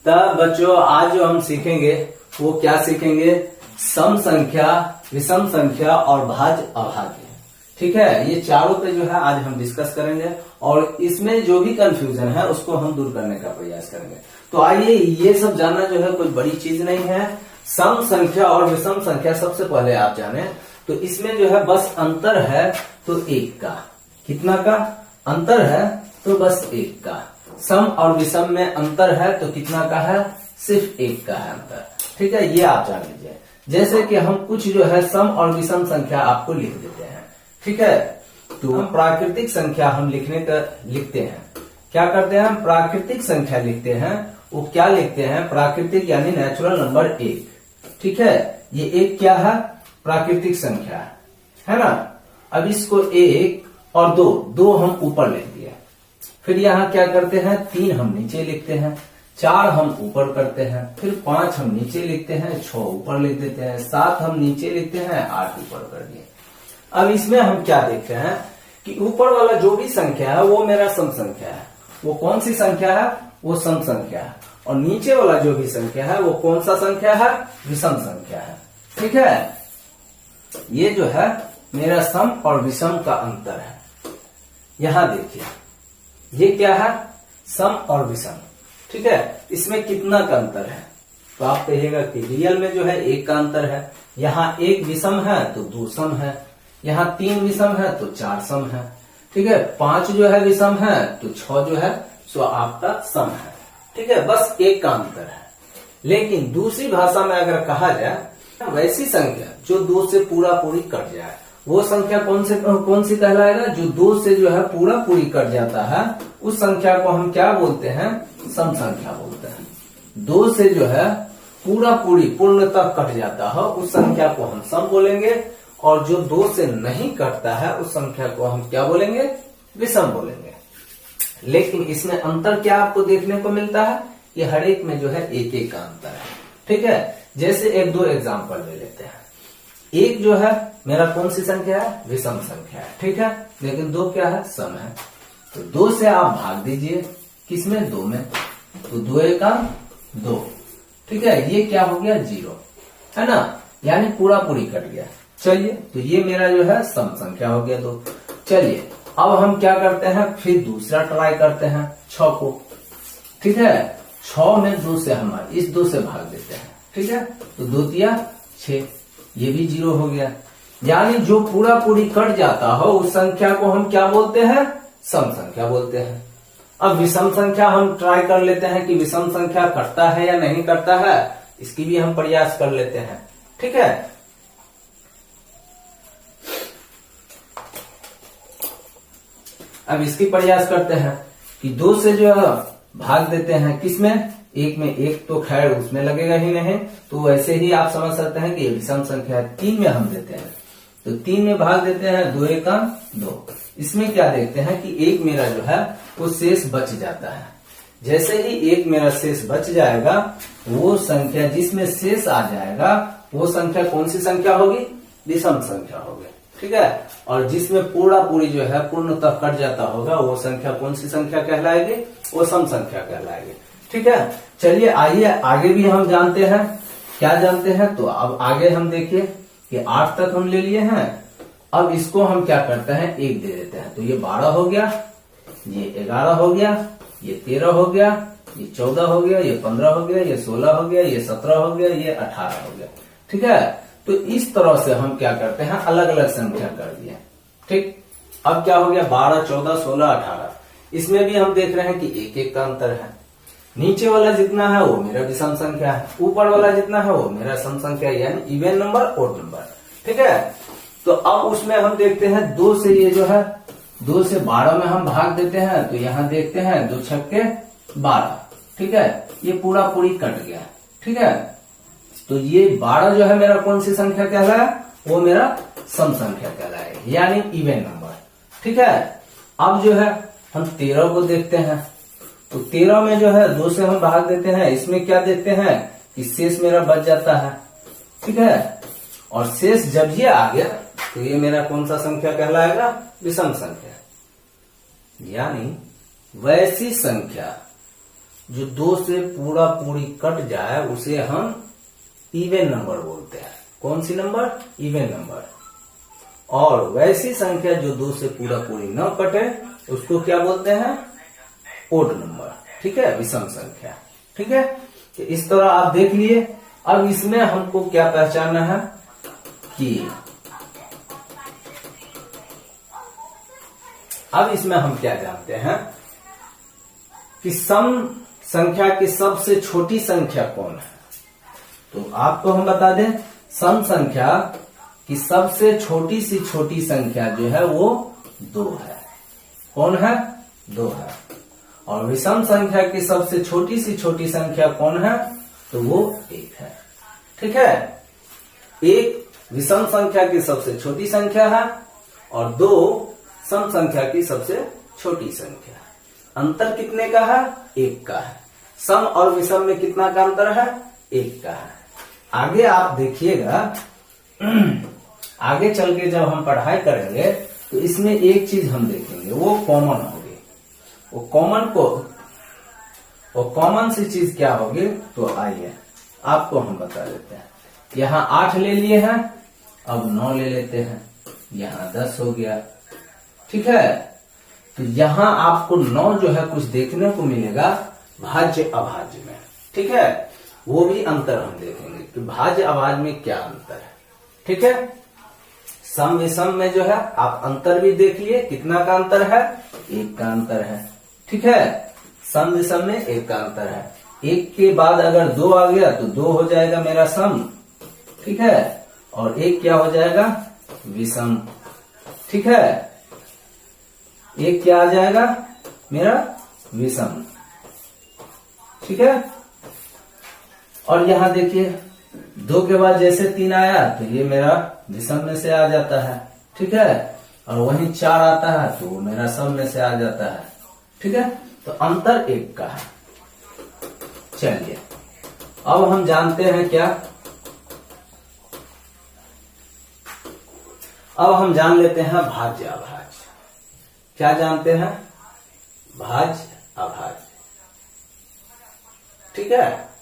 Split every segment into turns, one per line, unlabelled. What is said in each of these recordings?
तब बच्चों आज जो हम सीखेंगे वो क्या सीखेंगे, सम संख्या, विषम संख्या और भाज्य अभाज्य। ठीक है, ये चारों पे जो है आज हम डिस्कस करेंगे और इसमें जो भी कंफ्यूजन है उसको हम दूर करने का प्रयास करेंगे। तो आइए, ये सब जानना जो है कोई बड़ी चीज नहीं है। सम संख्या और विषम संख्या सबसे पहले आप जाने, तो इसमें जो है बस अंतर है तो एक का, कितना का अंतर है, तो बस एक का। सम और विषम में अंतर है तो कितना का है, सिर्फ एक का है अंतर। ठीक है, ये आप जान लीजिए। जैसे कि हम कुछ जो है सम और विषम संख्या आपको लिख देते हैं। ठीक है, तो हम प्राकृतिक संख्या हम लिखते हैं। क्या करते हैं, हम प्राकृतिक संख्या लिखते हैं। वो क्या लिखते हैं, प्राकृतिक यानी नेचुरल नंबर एक। ठीक है, ये एक क्या है, प्राकृतिक संख्या है ना। अब इसको एक और दो हम ऊपर लिख दिए। फिर यहाँ क्या करते हैं, 3 हम नीचे लिखते हैं, 4 हम ऊपर करते हैं, फिर 5 हम नीचे लिखते हैं, 6 ऊपर लिख देते हैं, 7 हम नीचे लिखते हैं, 8 ऊपर कर दिए। अब इसमें हम क्या देखते हैं कि ऊपर वाला जो भी संख्या है वो मेरा सम संख्या है। वो कौन सी संख्या है, वो सम संख्या है। और नीचे वाला जो भी संख्या है वो कौन सा संख्या है, विषम संख्या है। ठीक है, ये जो है मेरा सम और विषम का अंतर है। यहां देखिए, ये क्या है, सम और विषम। ठीक है, इसमें कितना का अंतर है, तो आप कहिएगा कि रियल में जो है एक का अंतर है। यहाँ एक विषम है तो 2 सम है, यहाँ 3 विषम है तो 4 सम है। ठीक है, 5 जो है विषम है तो 6 जो है सो आपका सम है। ठीक है, बस एक का अंतर है। लेकिन दूसरी भाषा में अगर कहा जाए, वैसी संख्या जो 2 से पूरा पूरी कट जाए, वो संख्या कौन सी कहलाएगा, जो 2 से जो है पूरा पूरी कट जाता है, उस संख्या को हम क्या बोलते हैं, सम संख्या बोलते हैं। 2 से जो है पूर्णतः कट जाता है उस संख्या को हम सम बोलेंगे, और जो 2 से नहीं कटता है उस संख्या को हम क्या बोलेंगे, विषम बोलेंगे। लेकिन इसमें अंतर क्या आपको देखने को मिलता है, कि हर एक में जो है एक एक का अंतर है। ठीक है, जैसे 1-2 एग्जाम्पल ले लेते हैं। एक जो है मेरा कौन सी संख्या है, विषम संख्या है। ठीक है, लेकिन 2 क्या है, सम है। तो 2 से आप भाग दीजिए, किसमें, 2 में, तो 2 एका 2। ठीक है, ये क्या हो गया, 0 है ना, यानी पूरा पूरी कट गया। चलिए, तो ये मेरा जो है सम संख्या हो गया 2। चलिए, अब हम क्या करते हैं, फिर दूसरा ट्राई करते हैं 6 को। ठीक है, 6 में 2 से हम इस 2 से भाग देते हैं। ठीक है, तो 2 तिया 6, ये भी 0 हो गया। यानी जो पूरा पूरी कट जाता हो उस संख्या को हम क्या बोलते हैं, सम संख्या बोलते हैं। अब विषम संख्या हम ट्राई कर लेते हैं कि विषम संख्या कटता है या नहीं कटता है, इसकी भी हम प्रयास कर लेते हैं। ठीक है, अब इसकी प्रयास करते हैं कि 2 से जो है भाग देते हैं, किसमें, एक में, एक तो खैर उसमें लगेगा ही नहीं, तो वैसे ही आप समझ सकते हैं कि ये विषम संख्या है। 3 में हम देते हैं, तो 3 में भाग देते हैं, 2 एका 2। इसमें क्या देखते हैं कि एक मेरा जो है वो शेष बच जाता है। जैसे ही एक मेरा शेष बच जाएगा, वो संख्या जिसमें शेष आ जाएगा वो संख्या कौन सी संख्या होगी, विषम संख्या होगी। ठीक है, और जिसमें पूरा पूरी जो है पूर्णतः कट जाता होगा वो संख्या कौन सी संख्या कहलाएगी, वो सम संख्या कहलाएगी। ठीक है, चलिए आइए आगे भी हम जानते हैं। क्या जानते हैं, तो अब आगे हम देखिए कि 8 तक हम ले लिए हैं। अब इसको हम क्या करते हैं, 1 दे देते हैं, तो ये 12 हो गया, ये 11 हो गया, ये 13 हो गया, ये 14 हो गया, ये 15 हो गया, ये 16 हो गया, ये 17 हो गया, ये 18 हो गया। ठीक है, तो इस तरह से हम क्या करते हैं, अलग अलग संख्या कर दिए। ठीक, अब क्या हो गया, 12, 14, 16, 18। इसमें भी हम देख रहे हैं कि एक एक का अंतर है। नीचे वाला जितना है वो मेरा विषम संख्या है, ऊपर वाला जितना है वो मेरा सम संख्या है, यानी इवन नंबर, ओड नंबर। ठीक है, तो अब उसमें हम देखते हैं 2 से ये जो है 2 से 12 में हम भाग देते हैं, तो यहाँ देखते हैं 2 छक्के 12। ठीक है, ये पूरा पूरी कट गया। ठीक है, तो ये 12 जो है मेरा कौन सी संख्या कहलाया, वो मेरा सम संख्या कहलाएगा, यानी इवन नंबर। ठीक है, अब जो है हम 13 को देखते हैं, तो 13 में जो है 2 से हम भाग देते हैं। इसमें क्या देखते हैं कि शेष मेरा बच जाता है। ठीक है, और शेष जब ये आ गया तो ये मेरा कौन सा संख्या कहलाएगा, विषम संख्या। यानी वैसी संख्या जो 2 से पूरा पूरी कट जाए उसे हम इवन नंबर बोलते हैं। कौन सी नंबर? Even number. और वैसी संख्या जो 2 से पूरा पूरी न कटे उसको क्या बोलते हैं? Odd number. ठीक है, विषम संख्या। ठीक है, तो इस तरह आप देख लिए। अब इसमें हमको क्या पहचानना है कि अब इसमें हम क्या जानते हैं कि सम संख्या की सबसे छोटी संख्या कौन है। तो आपको हम बता दें, सम संख्या की सबसे छोटी सी छोटी संख्या जो है वो 2 है। कौन है? 2 है। और विषम संख्या की सबसे छोटी सी छोटी संख्या कौन है? तो वो 1 है। ठीक है, 1 विषम संख्या की सबसे छोटी संख्या है और 2 सम संख्या की सबसे छोटी संख्या। अंतर कितने का है? 1 का है। सम और विषम में कितना का अंतर है? 1 का है। आगे आप देखिएगा, आगे चल के जब हम पढ़ाई करेंगे तो इसमें एक चीज हम देखेंगे, वो कॉमन होगी। वो कॉमन सी चीज क्या होगी? तो आइए आपको हम बता देते हैं। यहाँ 8 ले लिए हैं, अब 9 ले लेते हैं, यहाँ 10 हो गया। ठीक है, तो यहाँ आपको 9 जो है कुछ देखने को मिलेगा भाज्य अभाज्य में। ठीक है, वो भी अंतर हम देखेंगे कि भाज्य अभाज्य में क्या अंतर है। ठीक है, सम विषम में जो है आप अंतर भी देख लिए, कितना का अंतर है? 1 का अंतर है। ठीक है, सम विषम में 1 का अंतर है। 1 के बाद अगर 2 आ गया तो 2 हो जाएगा मेरा सम। ठीक है, और 1 क्या हो जाएगा? विषम। ठीक है, 1 क्या आ जाएगा? मेरा विषम। ठीक है, और यहां देखिए 2 के बाद जैसे 3 आया तो ये मेरा विषम में से आ जाता है। ठीक है, और वहीं 4 आता है तो वो मेरा सम में से आ जाता है। ठीक है, तो अंतर 1 का है। चलिए अब हम जानते हैं क्या? अब हम जान लेते हैं भाज्य अभाज्य। क्या जानते हैं? भाज्य अभाज्य। ठीक है,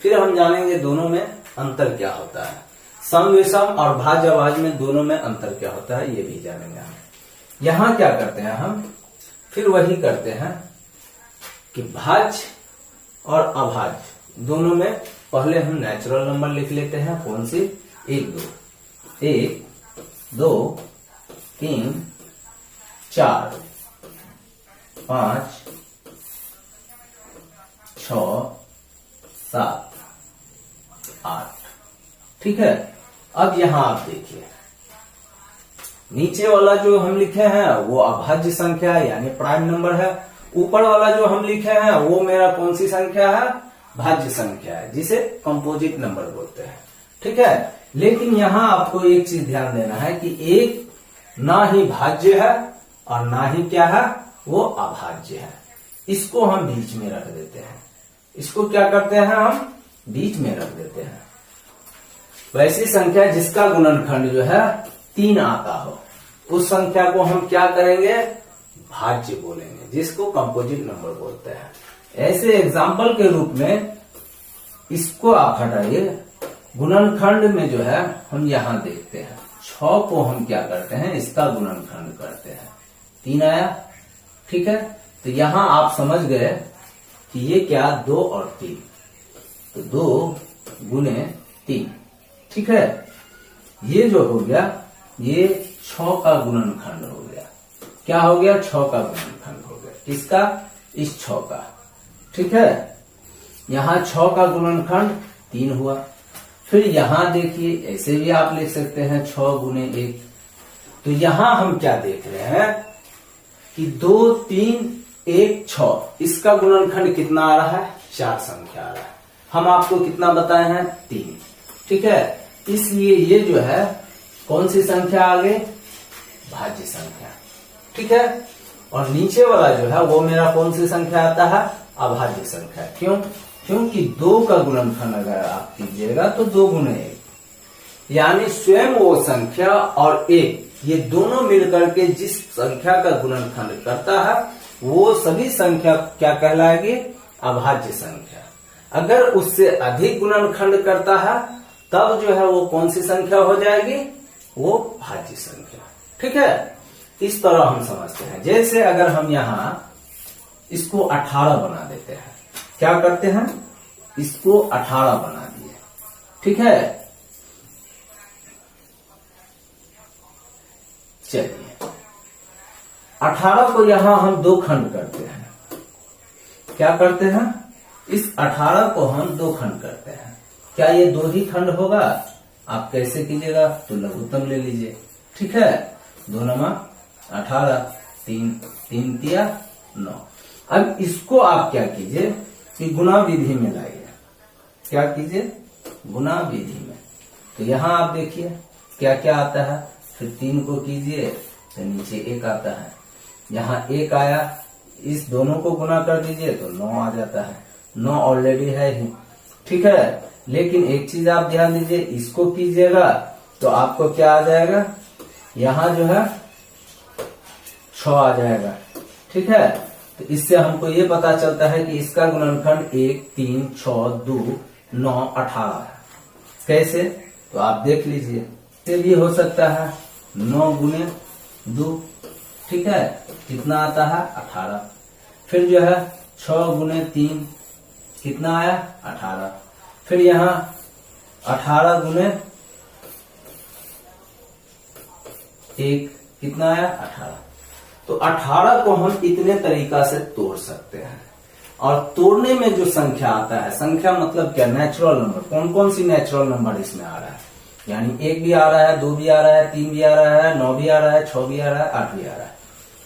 फिर हम जानेंगे दोनों में अंतर क्या होता है। सम विषम और भाज्य अभाज्य में दोनों में अंतर क्या होता है ये भी जानेंगे हम। यहां क्या करते हैं हम? फिर वही करते हैं कि भाज्य और अभाज्य दोनों में पहले हम नेचुरल नंबर लिख लेते हैं। कौन सी? 1 2 3 4 5 6 7 8। ठीक है, अब यहां आप देखिए, नीचे वाला जो हम लिखे हैं वो अभाज्य संख्या यानी प्राइम नंबर है। ऊपर वाला जो हम लिखे हैं वो मेरा कौन सी संख्या है? भाज्य संख्या है, जिसे कंपोजिट नंबर बोलते हैं। ठीक है, लेकिन यहां आपको एक चीज ध्यान देना है कि एक ना ही भाज्य है और ना ही क्या है? वो अभाज्य है। इसको हम बीच में रख देते हैं। इसको क्या करते हैं? हम बीच में रख देते हैं। वैसी संख्या जिसका गुणनखंड जो है 3 आता हो, उस संख्या को हम क्या करेंगे? भाज्य बोलेंगे, जिसको कंपोजिट नंबर बोलते हैं। ऐसे एग्जाम्पल के रूप में इसको आप हटाइए। गुणनखंड में जो है हम यहां देखते हैं 6 को हम क्या करते हैं? इसका गुणनखंड करते हैं। 3 आया। ठीक है, तो यहां आप समझ गए कि ये क्या? 2 और 3, तो 2 गुने 3। ठीक है, ये जो हो गया ये 6 का गुणनखंड हो गया। क्या हो गया? 6 का गुणनखंड हो गया। किसका? इस 6 का। ठीक है, यहां 6 का गुणनखंड 3 हुआ। फिर यहां देखिए, ऐसे भी आप लिख सकते हैं 6 गुने 1। तो यहां हम क्या देख रहे हैं कि 2 3 1 6, इसका गुणनखंड कितना आ रहा है? 4 संख्या आ रहा है। हम आपको कितना बताए हैं? 3। ठीक है, इसलिए ये जो है कौन सी संख्या आ गई? भाज्य संख्या। ठीक है, और नीचे वाला जो है वो मेरा कौन सी संख्या आता है? अभाज्य संख्या। क्यों? क्योंकि 2 का गुणनखंड अगर आप कीजिएगा तो 2 गुने 1, यानी स्वयं वो संख्या और 1 ये दोनों मिलकर के जिस संख्या का गुणनखंड करता है वो सभी संख्या क्या कहलाएगी? अभाज्य संख्या। अगर उससे अधिक गुणनखंड करता है तब जो है वो कौन सी संख्या हो जाएगी? वो भाज्य संख्या। ठीक है, इस तरह हम समझते हैं। जैसे अगर हम यहां इसको 18 बना देते हैं, क्या करते हैं? इसको 18 बना दिए। ठीक है, चलिए 18 को यहां हम दो खंड करते हैं। क्या करते हैं? इस 18 को हम दो खंड करते हैं। क्या ये दो ही खंड होगा? आप कैसे कीजिएगा? तो लघुत्तम ले लीजिए। ठीक है, 2 नमा 18, 3 तिया 9। अब इसको आप क्या कीजिए कि गुणा विधि में लाइए। क्या कीजिए? गुणा विधि में। तो यहां आप देखिए क्या क्या आता है। फिर 3 को कीजिए तो नीचे 1 आता है। यहाँ 1 आया, इस दोनों को गुना कर दीजिए तो 9 आ जाता है। 9 ऑलरेडी है ही। ठीक है, लेकिन एक चीज आप ध्यान दीजिए, इसको कीजिएगा तो आपको क्या आ जाएगा? यहाँ जो है 6 आ जाएगा। ठीक है, तो इससे हमको ये पता चलता है कि इसका गुणनखंड 1, 3, 6, 2, 9, 18 है। कैसे? तो आप देख लीजिए। ये भी हो सकता है 9 गुने 2। ठीक है, कितना आता है? 18। फिर जो है 6 गुने 3 कितना आया? 18। फिर यहाँ 18 गुने 1 कितना आया? 18। तो 18 को हम इतने तरीका से तोड़ सकते हैं। और तोड़ने में जो संख्या आता है, संख्या मतलब क्या? Natural number. कौन कौन सी नेचुरल नंबर इसमें आ रहा है? यानी 1 भी आ रहा है, 2 भी आ रहा है, 3 भी आ रहा है, 9 भी आ रहा है, 6 भी आ रहा है, 8 भी आ रहा है,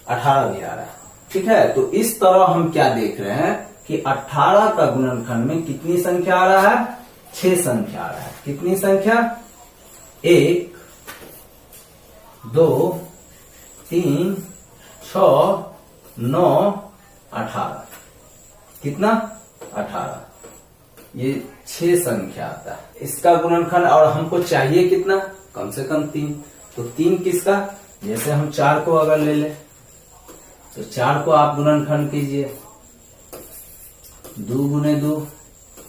18 भी आ रहा है। ठीक है, तो इस तरह हम क्या देख रहे हैं कि 18 का गुणनखंड में कितनी संख्या आ रहा है? 6 संख्या आ रहा है। कितनी संख्या? 1, 2, 3, 6, 9, 18। कितना? 18। ये 6 संख्या आता है इसका गुणनखंड। और हमको चाहिए कितना? कम से कम 3। तो 3 किसका? जैसे हम 4 को अगर ले ले तो 4 को आप गुणनखंड कीजिए। 2 गुने 2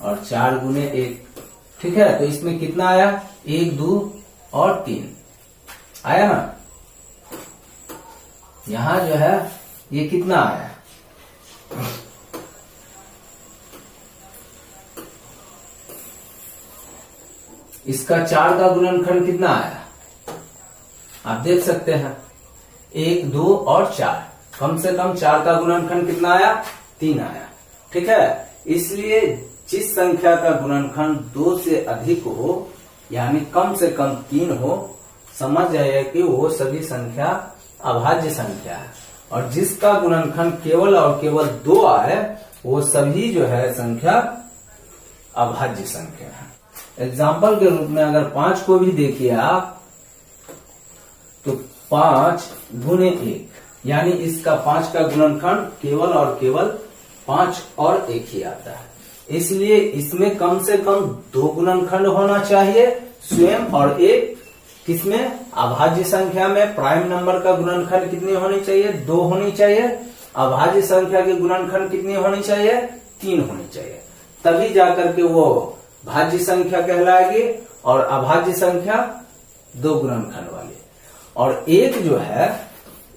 और 4 गुने 1। ठीक है, तो इसमें कितना आया? 1, 2 और 3 आया ना। यहां जो है ये कितना आया? इसका 4 का गुणनखंड कितना आया? आप देख सकते हैं 1, 2 और 4। कम से कम 4 का गुणनखंड कितना आया? 3 आया। ठीक है, इसलिए जिस संख्या का गुणनखंड 2 से अधिक हो यानी कम से कम 3 हो, समझ जाइए कि वो सभी संख्या अभाज्य संख्या है। और जिसका गुणनखंड केवल और केवल 2 आए वो सभी जो है संख्या अभाज्य संख्या है। एग्जाम्पल के रूप में अगर 5 को भी देखिए आप तो 5 गुने 1 यानी इसका 5 का गुणनखंड केवल और केवल 5 और 1 ही आता है। इसलिए इसमें कम से कम 2 गुणनखंड होना चाहिए स्वयं, और एक किसमें? अभाज्य संख्या में प्राइम नंबर का गुणनखंड कितनी होनी चाहिए? 2 होनी चाहिए। अभाज्य संख्या के गुणनखंड कितनी होनी चाहिए? 3 होनी चाहिए। तभी जाकर के वो भाज्य संख्या कहलाएगी और अभाज्य संख्या 2 गुणनखंड वाली। और 1 जो है,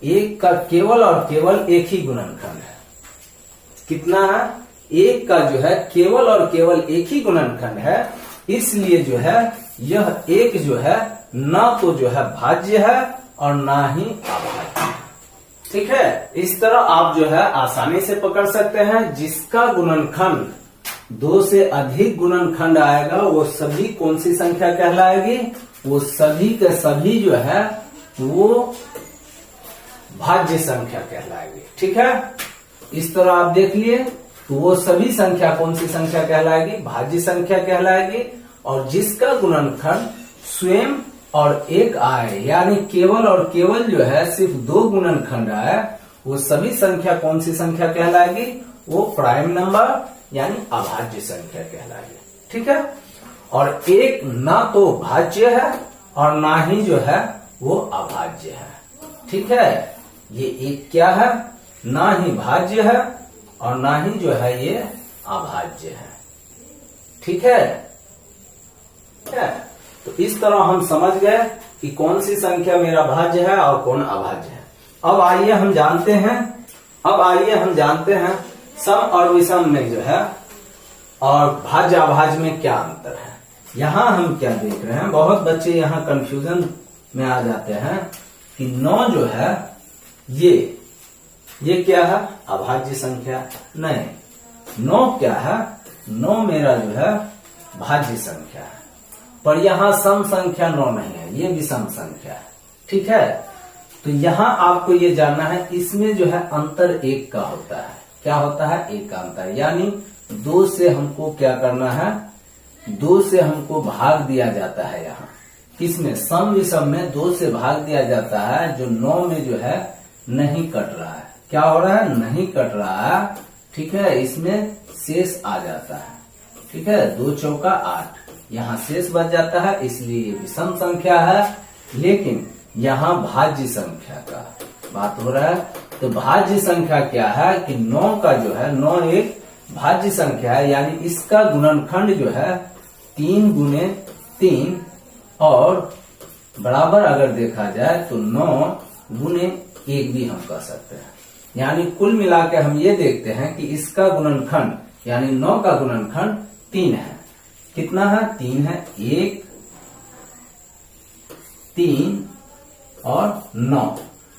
1 का केवल और केवल 1 ही गुणनखंड है। कितना है? 1 का जो है केवल और केवल 1 ही गुणनखंड है। इसलिए जो है यह 1 जो है ना तो जो है भाज्य है और ना ही अभाज्य है। ठीक है, इस तरह आप जो है आसानी से पकड़ सकते हैं। जिसका गुणनखंड 2 से अधिक गुणनखंड आएगा वो सभी कौन सी संख्या कहलाएगी? वो सभी के सभी जो है वो भाज्य संख्या कहलाएगी। ठीक है, इस तरह आप देख लिए तो वो सभी संख्या कौन सी संख्या कहलाएगी? भाज्य संख्या कहलाएगी। और जिसका गुणनखंड स्वयं और 1 आए यानी केवल और केवल जो है सिर्फ 2 गुणनखंड आए वो सभी संख्या कौन सी संख्या कहलाएगी? वो प्राइम नंबर यानी अभाज्य संख्या कहलाएगी। ठीक है, और 1 ना तो भाज्य है और ना ही जो है वो अभाज्य है। ठीक है, ये 1 क्या है? ना ही भाज्य है और ना ही जो है ये अभाज्य है। ठीक है, तो इस तरह हम समझ गए कि कौन सी संख्या मेरा भाज्य है और कौन अभाज्य है। अब आइए हम जानते हैं सम और विषम में जो है और भाज्य अभाज्य में क्या अंतर है। यहाँ हम क्या देख रहे हैं, बहुत बच्चे यहाँ कंफ्यूजन में आ जाते हैं कि 9 जो है ये क्या है, अभाज्य संख्या नहीं। 9 क्या है, 9 मेरा जो है भाज्य संख्या है, पर यहाँ सम संख्या 9 नहीं है, ये विषम संख्या है। ठीक है, तो यहाँ आपको ये जानना है, इसमें जो है अंतर 1 का होता है। क्या होता है, 1 का अंतर, यानी 2 से हमको क्या करना है, 2 से हमको भाग दिया जाता है। यहाँ किसमें, सम विषम में 2 से भाग दिया जाता है, जो 9 में जो है नहीं कट रहा है। क्या हो रहा है, नहीं कट रहा है। ठीक है, इसमें शेष आ जाता है। ठीक है, 2 चौका 8, यहाँ शेष बच जाता है, इसलिए ये विषम संख्या है। लेकिन यहाँ भाज्य संख्या का बात हो रहा है, तो भाज्य संख्या क्या है कि 9 का जो है, 9 एक भाज्य संख्या है, यानी इसका गुणनखंड जो है 3 गुने 3 और बराबर अगर देखा जाए तो 9 गुने 1 भी हम कह सकते हैं। यानी कुल मिला के हम ये देखते हैं कि इसका गुणनखंड यानी 9 का गुणनखंड 3 है। कितना है, 3 है, 1 3 और 9।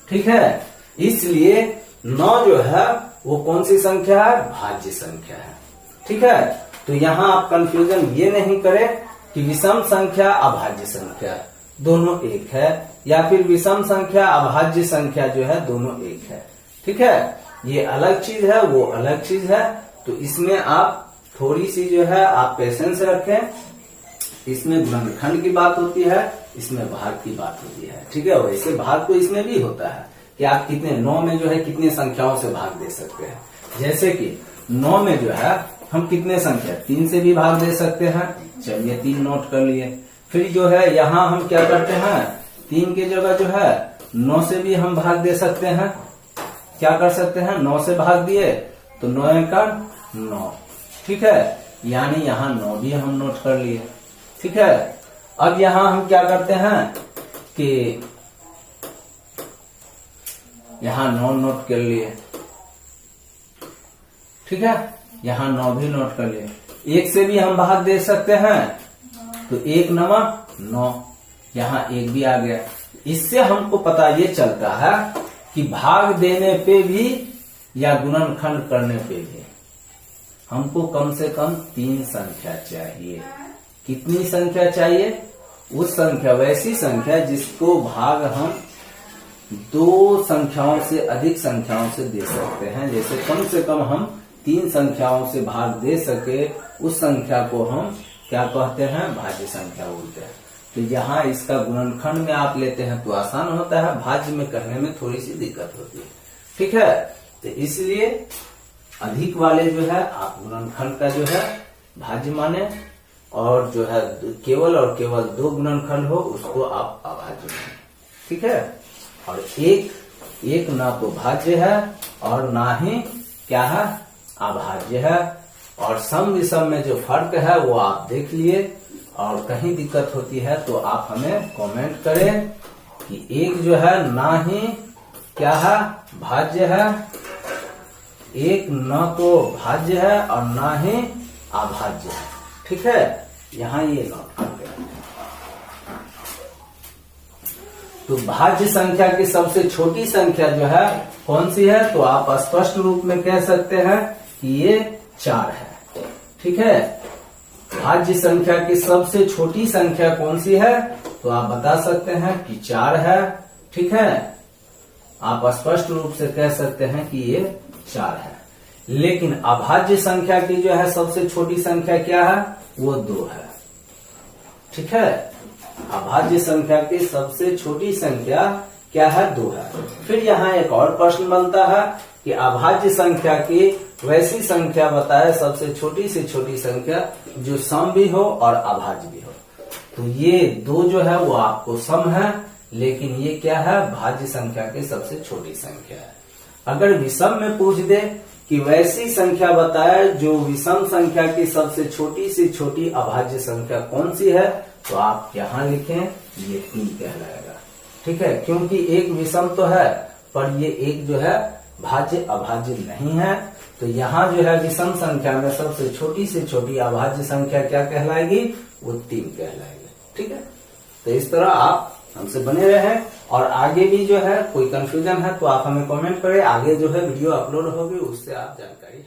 ठीक है, इसलिए 9 जो है वो कौन सी संख्या है, भाज्य संख्या है। ठीक है, तो यहाँ आप कंफ्यूजन ये नहीं करें कि विषम संख्या अभाज्य संख्या दोनों एक है, या फिर विषम संख्या अभाज्य संख्या जो है दोनों एक है। ठीक है, ये अलग चीज है, वो अलग चीज है। तो इसमें आप थोड़ी सी जो है आप पेशेंस रखें। इसमें गुणनखंड की बात होती है, इसमें भाग की बात होती है। ठीक है, वैसे भाग तो इसमें भी होता है कि आप कितने 9 में जो है कितने संख्याओं से भाग दे सकते हैं। जैसे कि 9 में जो है हम कितने संख्या 3 से भी भाग दे सकते हैं। चलिए 3 नोट कर लिए। फिर जो है यहाँ हम क्या करते हैं, 3 की जगह जो है 9 से भी हम भाग दे सकते हैं। क्या कर सकते हैं, 9 से भाग दिए तो 9 का 9। ठीक है, यानी यहाँ 9 भी हम नोट कर लिए। ठीक है, अब यहाँ हम क्या करते हैं कि यहाँ 9 नोट कर लिए। ठीक है, यहाँ 9 भी नोट कर लिए। 1 से भी हम भाग दे सकते हैं, तो 1 9 9, यहाँ 1 भी आ गया। इससे हमको पता ये चलता है कि भाग देने पे भी या गुणनखंड करने पे भी हमको कम से कम 3 संख्या चाहिए। कितनी संख्या चाहिए, उस संख्या, वैसी संख्या जिसको भाग हम 2 संख्याओं से अधिक संख्याओं से दे सकते हैं। जैसे कम से कम हम 3 संख्याओं से भाग दे सके, उस संख्या को हम क्या कहते हैं, भाज्य संख्या बोलते हैं। तो यहाँ इसका गुणनखंड में आप लेते हैं तो आसान होता है, भाज्य में करने में थोड़ी सी दिक्कत होती है। ठीक है, तो इसलिए अधिक वाले जो है आप गुणनखंड का जो है भाज्य माने, और जो है केवल और केवल 2 गुणनखंड हो उसको आप अभाज्य माने। ठीक है, और एक ना तो भाज्य है और ना ही क्या है, अभाज्य है। और सम विषम में जो फर्क है वो आप देख लिए, और कहीं दिक्कत होती है तो आप हमें कमेंट करें कि एक जो है ना ही क्या है, भाज्य है, एक न तो भाज्य है और ना ही अभाज्य है। ठीक है, यहाँ ये नोट करते हैं। तो भाज्य संख्या की सबसे छोटी संख्या जो है कौन सी है, तो आप स्पष्ट रूप में कह सकते हैं कि ये 4 है। ठीक है, भाज्य संख्या की सबसे छोटी संख्या कौन सी है, तो आप बता सकते हैं कि 4 है। ठीक है, आप स्पष्ट रूप से कह सकते हैं कि ये 4 है। लेकिन अभाज्य संख्या की जो है सबसे छोटी संख्या क्या है, वो 2 है। ठीक है, अभाज्य संख्या की सबसे छोटी संख्या क्या है, 2 है। फिर यहाँ एक और प्रश्न बनता है कि अभाज्य संख्या की वैसी संख्या बताए, सबसे छोटी से छोटी संख्या जो सम भी हो और अभाज्य भी हो। तो ये 2 जो है वो आपको सम है, लेकिन ये क्या है, भाज्य संख्या की सबसे छोटी संख्या है। अगर विषम में पूछ दे कि वैसी संख्या बताए जो विषम संख्या की सबसे छोटी से छोटी अभाज्य संख्या कौन सी है, तो आप यहां लिखें ये 3 कहलाएगा। ठीक है, क्योंकि एक विषम तो है पर ये एक जो है भाज्य अभाज्य नहीं है, तो यहाँ जो है विषम संख्या में सबसे छोटी से छोटी अभाज्य संख्या क्या कहलाएगी, वो 3 कहलाएगी। ठीक है, तो इस तरह आप हमसे बने रहे और आगे भी जो है कोई कंफ्यूजन है तो आप हमें कमेंट करें, आगे जो है वीडियो अपलोड होगी उससे आप जानकारी